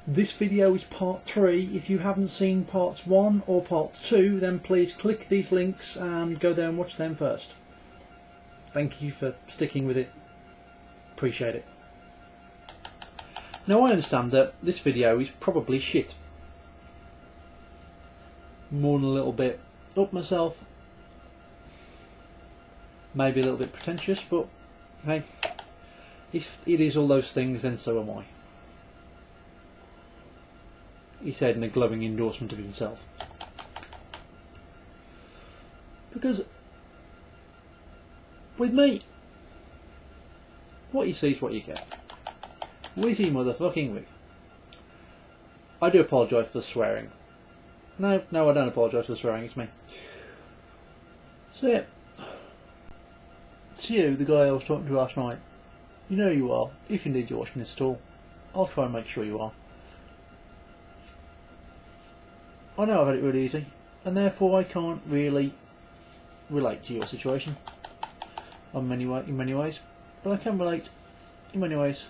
This video is part 3. If you haven't seen parts 1 or part 2, then please click these links and go there and watch them first. Thank you for sticking with it. Appreciate it. Now I understand that this video is probably shit. More than a little bit up myself. Maybe a little bit pretentious, but hey, if it is all those things, then so am I. He said in a glowing endorsement of himself. Because with me, what you see is what you get. Wizzy motherfucking wig. I do apologise for the swearing. No, I don't apologise for the swearing, it's me. So yeah. It's you, the guy I was talking to last night. You know you are, if indeed you're watching this at all. I'll try and make sure you are. I know I've had it really easy, and therefore I can't really relate to your situation in many ways, but I can relate in many ways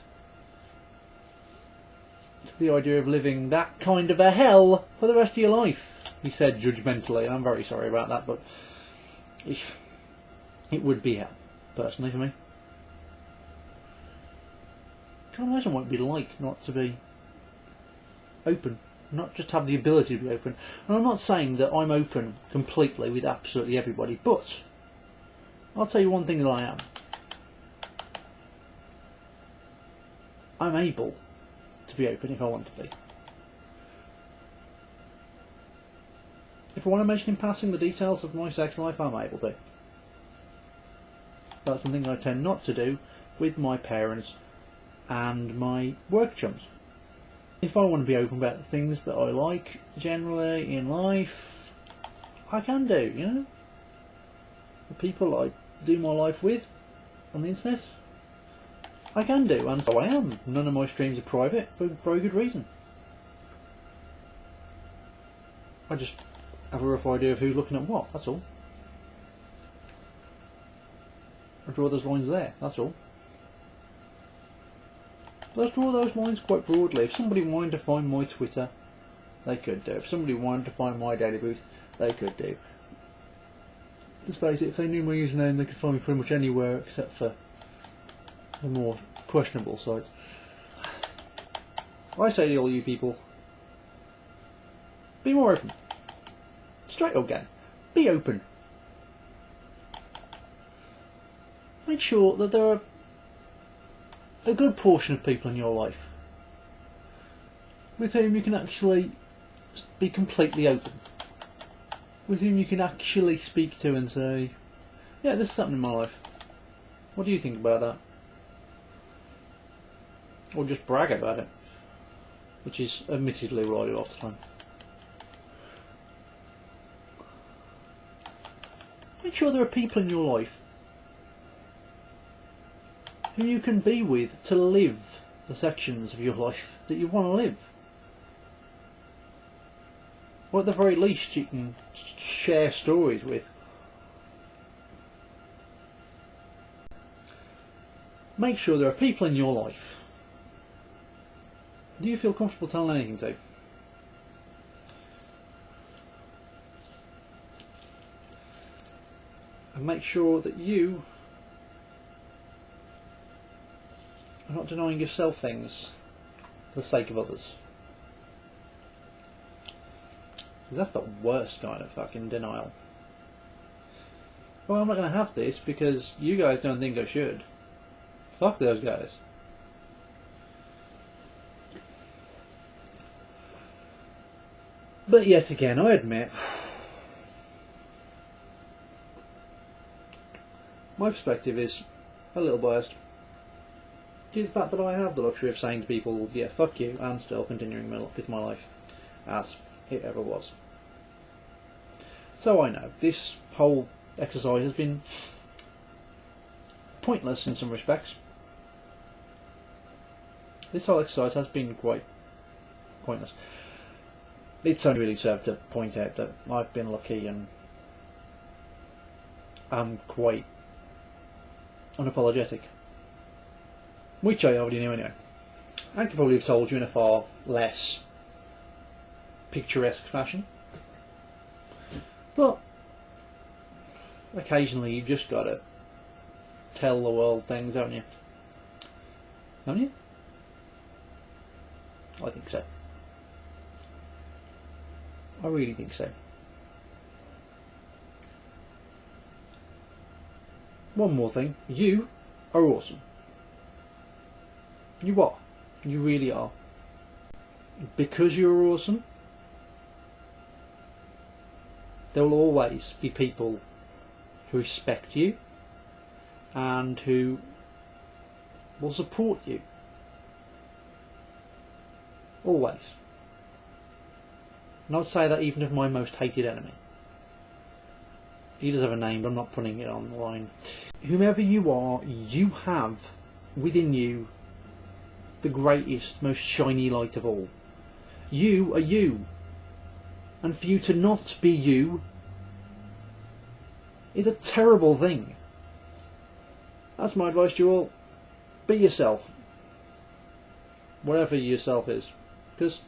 to the idea of living that kind of a hell for the rest of your life, he said judgmentally, and I'm very sorry about that, but it would be hell, personally, for me. I can't imagine what it would be like not to be open. Not just have the ability to be open. And I'm not saying that I'm open completely with absolutely everybody, but I'll tell you one thing that I am. I'm able to be open if I want to be. If I want to mention in passing the details of my sex life, I'm able to. That's something I tend not to do with my parents and my work chums. If I want to be open about the things that I like generally in life, I can do, you know. The people I do my life with on the internet, I can do, and so I am. None of my streams are private for very good reason. I just have a rough idea of who's looking at what, that's all. I draw those lines there, that's all. Let's draw those lines quite broadly. If somebody wanted to find my Twitter, they could do. If somebody wanted to find my Daily Booth, they could do. Let's face it, if they knew my username, they could find me pretty much anywhere except for the more questionable sites. I say to all you people, be more open. Straight up again. Be open. Make sure that there are a good portion of people in your life with whom you can actually be completely open, with whom you can actually speak to and say, yeah, this is happening in my life, what do you think about that? Or just brag about it, which is admittedly what I do half the time. Make sure there are people in your life who you can be with to live the sections of your life that you want to live. Or at the very least you can share stories with. Make sure there are people in your life do you feel comfortable telling anything to. And make sure that you are not denying yourself things for the sake of others. That's the worst kind of fucking denial. Well, I'm not going to have this because you guys don't think I should. Fuck those guys. But yet again, I admit, my perspective is a little biased. Is the fact that I have the luxury of saying to people, yeah, fuck you, and still continuing with my life as it ever was. So I know, this whole exercise has been pointless in some respects. This whole exercise has been quite pointless. It's only really served to point out that I've been lucky and I'm quite unapologetic. Which I already knew anyway. I could probably have told you in a far less picturesque fashion. But occasionally you've just got to tell the world things, haven't you? Haven't you? I think so. I really think so. One more thing. You are awesome. You are. You really are. Because you're awesome, there will always be people who respect you and who will support you. Always. And I'd say that even of my most hated enemy. He does have a name, but I'm not putting it on the line. Whomever you are, you have within you the greatest, most shiny light of all. You are you. And for you to not be you is a terrible thing. That's my advice to you all. Be yourself. Whatever yourself is. Because,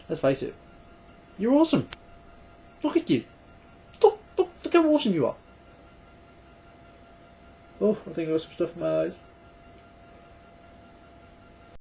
let's face it, you're awesome. Look at you. Look how awesome you are. Oh, I think I got some stuff in my eyes.